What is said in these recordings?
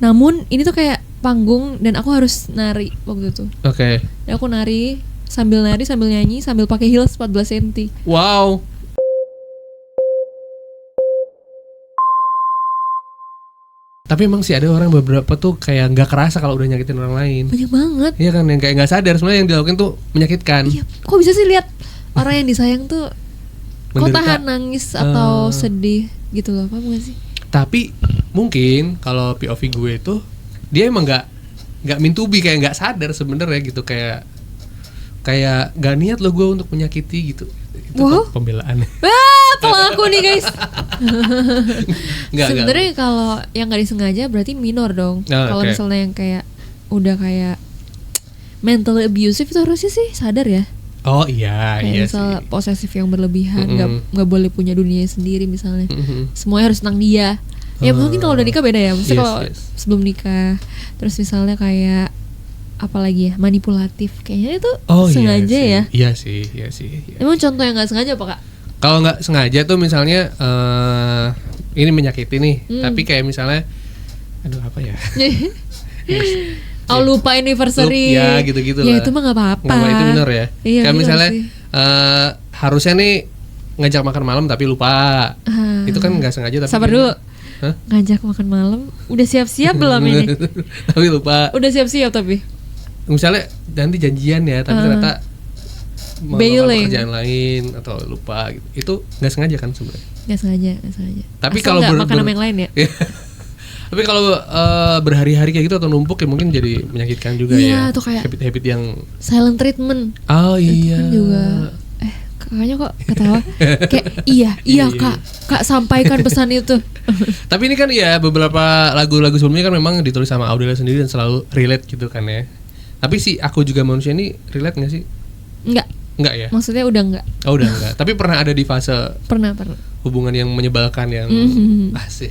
Namun ini tuh kayak panggung dan aku harus nari waktu itu. Oke. Dan aku nari sambil nyanyi sambil pakai heels 14 cm. Wow. Tapi emang sih ada orang beberapa tuh kayak nggak kerasa kalau udah nyakitin orang lain. Banyak banget. Iya kan, yang kayak nggak sadar sebenarnya yang dilakukan tuh menyakitkan. Iya, kok bisa sih lihat orang yang disayang tuh kok Menderita. tahan nangis atau sedih gitu loh, paham gak sih? Tapi mungkin kalau POV gue itu dia emang nggak mean to be, kayak nggak sadar sebenarnya gitu, kayak nggak niat loh gue untuk menyakiti gitu. Itu Wow. pembelaannya. Pelaku nih guys. Nggak. Sebenarnya kalau yang nggak disengaja berarti minor dong. Oh, Kalau oke. misalnya yang kayak udah kayak mentally abusive itu harusnya sih sadar ya. Oh iya, Kayak iya misal sih. posesif yang berlebihan, Mm-mm. nggak boleh punya dunia sendiri misalnya. Mhm. Semuanya harus tentang dia. Ya mungkin kalau udah nikah beda ya. Maksudnya Yes, kalau yes. sebelum nikah, terus misalnya kayak apalagi ya, manipulatif, kayaknya itu Oh sengaja iya ya. sih. Iya sih. Iya. Emang contoh yang nggak sengaja apa kak? Kalau nggak sengaja tuh misalnya ini menyakiti nih, tapi kayak misalnya, aduh apa ya? Oh lupa anniversary. Ya gitu-gitu Ya lah. itu mah nggak apa-apa. Nggak apa, itu bener ya. Iya, Kayak bener misalnya sih. harusnya nih ngajak makan malam tapi lupa. Ah. Itu kan nggak sengaja tapi. Sabar dulu. Hah? Ngajak makan malam. Udah siap-siap belum ini? Tapi lupa. Udah siap-siap tapi. Misalnya nanti janjian ya, tapi ternyata melakukan Bailing. pekerjaan lain atau lupa gitu. Itu nggak sengaja kan sebenarnya. Nggak sengaja. Tapi Asal kalau nggak makan sama yang lain ya. Tapi kalau berhari-hari kayak gitu atau numpuk ya mungkin jadi menyakitkan juga Iya, ya. tuh kayak habit-habit yang silent treatment. oh Itu iya. kan juga. Kakaknya kok ketawa. Kayak iya Iya. kak sampaikan pesan itu. Tapi ini kan ya beberapa lagu-lagu sebelumnya kan memang ditulis sama Audela sendiri dan selalu relate gitu kan ya. Tapi si Aku Juga Manusia ini relate gak sih? Enggak ya? Maksudnya udah enggak. Oh udah enggak. Tapi pernah ada di fase Pernah. hubungan yang menyebalkan yang Mhm. asik.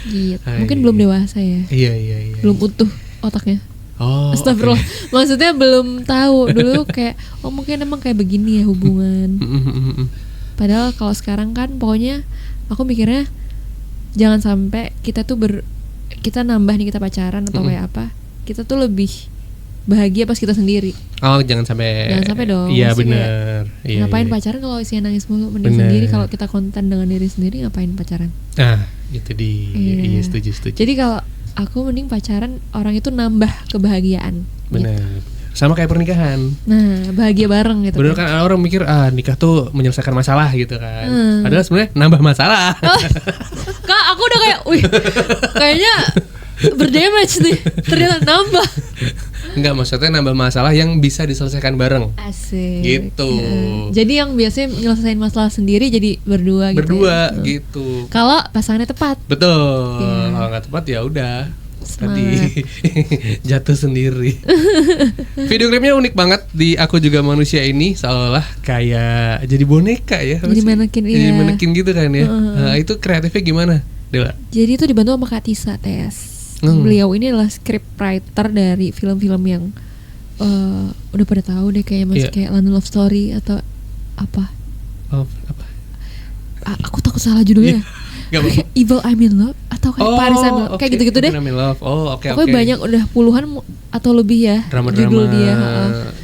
Gitu. Hai. Mungkin belum dewasa ya. Iya. Belum utuh otaknya. Oh. Astagfirullah. oke. Maksudnya belum tahu dulu kayak mungkin emang kayak begini ya hubungan. Padahal kalau sekarang kan pokoknya aku mikirnya jangan sampai kita tuh kita nambah nih kita pacaran atau kayak apa. Kita tuh lebih bahagia pas kita sendiri. Oh, jangan sampai. Jangan sampai dong. Iya Maksudnya benar. Iya. ngapain iya. pacaran kalau isinya nangis mulu, mending Bener. sendiri. Kalau kita konten dengan diri sendiri ngapain pacaran? Nah, itu dia. Iya. Iya, setuju. Jadi kalau aku mending pacaran orang itu nambah kebahagiaan. Benar. Gitu. Sama kayak pernikahan. Nah, bahagia bareng gitu. Bener kan orang mikir nikah tuh menyelesaikan masalah gitu kan. Padahal sebenarnya nambah masalah. Kak, aku udah kayak, wih, kayaknya berdamage nih. Ternyata nambah. Enggak, maksudnya nambah masalah yang bisa diselesaikan bareng. Asik. Gitu. Jadi yang biasanya nyelesain masalah sendiri jadi berdua gitu. Berdua ya. gitu. Kalau pasangannya tepat. Betul. Iya. Kalau nggak tepat ya udah. Semangat. Tadi jatuh sendiri. Video klipnya unik banget di Aku Juga Manusia ini, seolah kayak jadi boneka ya. apa Jadi sih? manekin, Jadi iya. manekin gitu kan ya. Nah, itu kreatifnya gimana, Dela? Jadi itu dibantu sama Kak Tisa Tes. Beliau ini adalah scriptwriter dari film-film yang udah pada tahu deh kayak masih Iya. kayak London Love Story atau apa. Oh, apa? Aku takut salah judulnya. Gak apa-apa. Kayak Evil I'm in Love atau kayak Paris I'm in Love. Kayak oke. gitu-gitu deh. I'm in Love. Oh, oke. Pokoknya banyak udah puluhan atau lebih ya Drama-drama judul dia.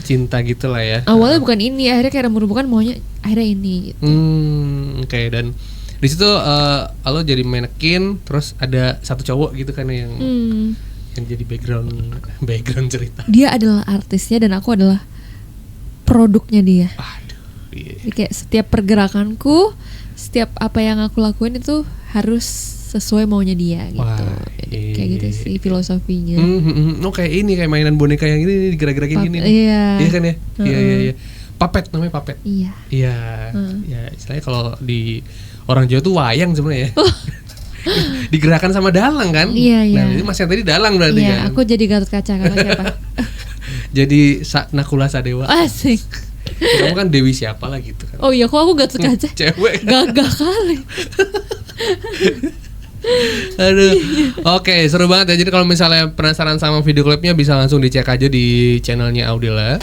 cinta gitu lah ya. Awalnya bukan ini, akhirnya kayak bukan maunya akhirnya ini gitu. Oke. Dan di situ lo jadi manekin, terus ada satu cowok gitu kan yang jadi background cerita. Dia adalah artisnya dan aku adalah produknya dia. Aduh, iya. Jadi kayak setiap pergerakanku, setiap apa yang aku lakuin itu harus sesuai maunya dia gitu. Wah, Kayak gitu sih filosofinya. Oh kayak ini, kayak mainan boneka yang ini digerak-gerakin gini nih. Iya. Iya kan ya? Iya. Papet, namanya papet. Iya. Iya. Ya, istilahnya kalau di orang Jawa tuh wayang sebenarnya ya. Digerakkan sama dalang kan? Iya, iya. Nah, ini Mas yang tadi dalang berarti Iya, kan? aku jadi Gatot Kaca. Kakak siapa? Jadi Nakula Sadewa. Asik. Kamu kan Dewi siapa lah gitu kan? Oh iya, kok aku Gatot Kaca? Cewek. Gagah kali. Aduh. Oke, seru banget ya. Jadi kalau misalnya penasaran sama video klipnya bisa langsung dicek aja di channelnya Audela.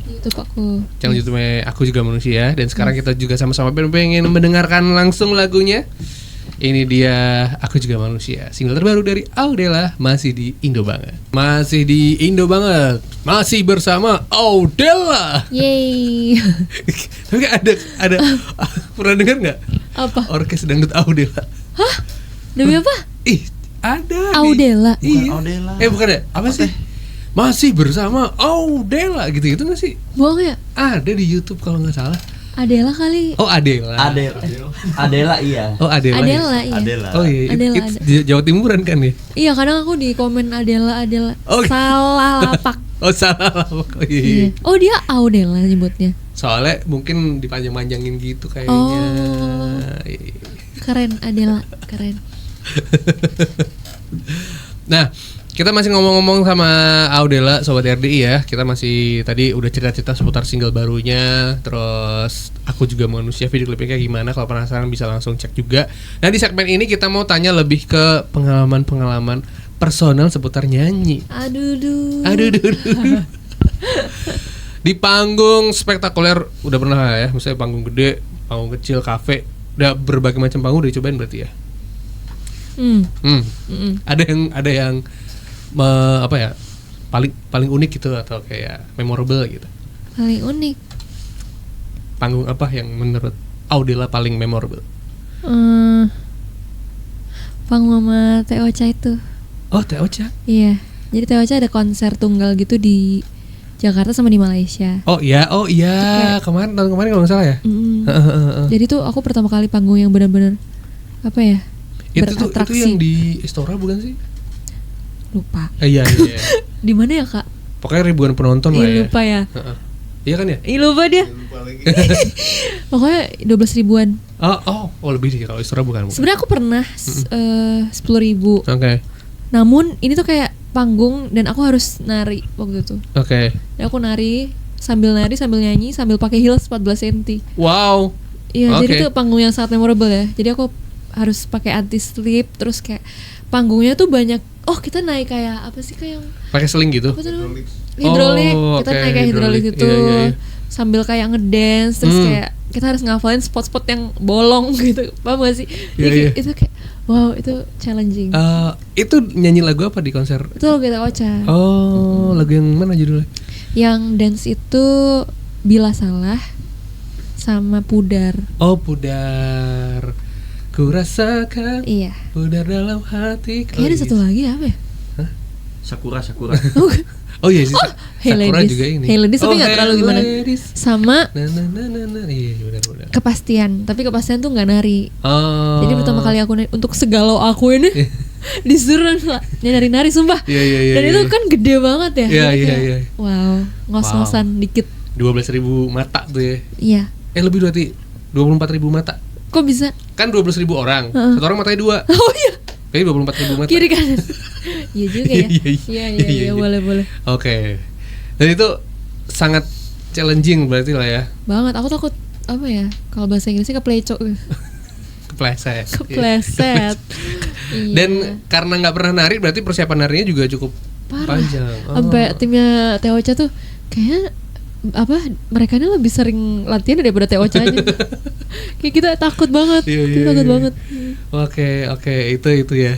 YouTube aku. Channel YouTube-nya Aku Juga Manusia. Dan sekarang kita juga sama-sama pengen mendengarkan langsung lagunya. Ini dia Aku Juga Manusia, single terbaru dari Audela, masih di Indo Banget. Masih di Indo Banget. Masih bersama Audela. Yeay. Tapi ada pernah dengar nggak? Apa? Orkes dangdut Audela. Hah? Demi apa? Ih, ada. Audela. Iya. Audela. Bukan ya? Apa sih? Masih bersama Audela gitu nggak sih? Bohong ya? Ada di YouTube kalau nggak salah. Adela kali. Oh, Adela. Adela iya. Oh, Adela. Adela, iya. Adela. Oh iya, Adela, it's Jawa Timuran kan ya? Iya, kadang aku di komen Adela. Oh. Salah lapak. Oh, salah. Oh iya. Iya. Oh, dia Audela nyebutnya. Soalnya mungkin dipanjang-panjangin gitu kayaknya. Oh. Iya. Keren Adela, keren. Nah, kita masih ngomong-ngomong sama Audela, Sobat RDI ya. Kita masih tadi udah cerita-cerita seputar single barunya. Terus Aku Juga Manusia, video klipnya kayak gimana. Kalau penasaran bisa langsung cek juga. Nah, di segmen ini kita mau tanya lebih ke pengalaman-pengalaman personal seputar nyanyi. Aduh. Di panggung spektakuler udah pernah ya? Misalnya panggung gede, panggung kecil, kafe. Udah berbagai macam panggung udah dicobain berarti ya? Ada yang apa ya, paling unik gitu atau kayak memorable gitu. Paling unik. Panggung apa yang menurut Audela paling memorable? Panggung sama Teh Ocha itu. Oh, Teh Ocha. Iya. Jadi Teh Ocha ada konser tunggal gitu di Jakarta sama di Malaysia. Oh iya. Tahun kemarin kalau nggak salah ya. Jadi tuh aku pertama kali panggung yang benar-benar apa ya? Itu beratraksi. yang di Istora bukan sih? Lupa. Iya. Di mana ya, Kak? Pokoknya ribuan penonton lah ya. Lupa ya. Iya kan ya? Lupa dia. Pokoknya 12 ribuan. Oh lebih sih kalau Istora bukan. Sebenarnya aku pernah 10.000. Oke. Namun ini tuh kayak panggung dan aku harus nari waktu itu. Oke. Dan aku nari sambil nyanyi sambil pakai heels 14 cm. Wow. Iya, Oke. jadi itu panggung yang sangat memorable ya. Jadi aku harus pakai anti slip, terus kayak panggungnya tuh banyak. Oh, kita naik kayak apa sih, kayak yang Pakai seling gitu. apa tuh namanya? Hidrolik. Kita oke, naik kayak hidrolik gitu. Iya. Sambil kayak ngedance, terus kayak kita harus ngafalin spot-spot yang bolong gitu. Paham gak sih? Jadi Iya. itu kayak wow, itu challenging. Itu nyanyi lagu apa di konser? Itu lagu Teh Ocha. Oh, lagu yang mana judulnya? Yang dance itu Bila Salah sama Pudar. Oh, Pudar. Ku rasakan Iya. pudar dalam hati. Kayaknya ada satu lagi apa ya? Sakura. Oh iya sih. Hey Sakura Ladies. juga ini. Hey Ladies tapi nggak Hey terlalu gimana. Ladies. Sama Nah. Iya, benar. Kepastian, tapi Kepastian tuh nggak nari. Oh. Jadi pertama kali aku untuk segalau aku ini disuruh nari-nari sumpah. Iya. Dan itu kan gede banget ya. Iya, Jadi kayak, iya. wow, ngos-ngosan dikit. 12.000 mata tuh ya. Iya. Lebih berarti 24.000 mata. Kok bisa? Kan 12.000 orang. Satu orang matanya 2. Oh iya. Kayaknya 24.000 mata. Kiri kanan. Iya juga ya. Iya. Boleh. Oke. Dan itu sangat challenging berarti lah ya. Banget. Aku takut apa ya? Kalau bahasa Inggrisnya kepleco. Kepleset. Kepleset. Iya. Dan karena nggak pernah nari berarti persiapan narinya juga cukup parah. panjang. Sampai timnya Teh Ocha tuh kayaknya apa, mereka ini lebih sering latihan daripada Teh Ocha aja. Kayak kita takut banget. Iya. Kita takut banget. Oke, itu ya.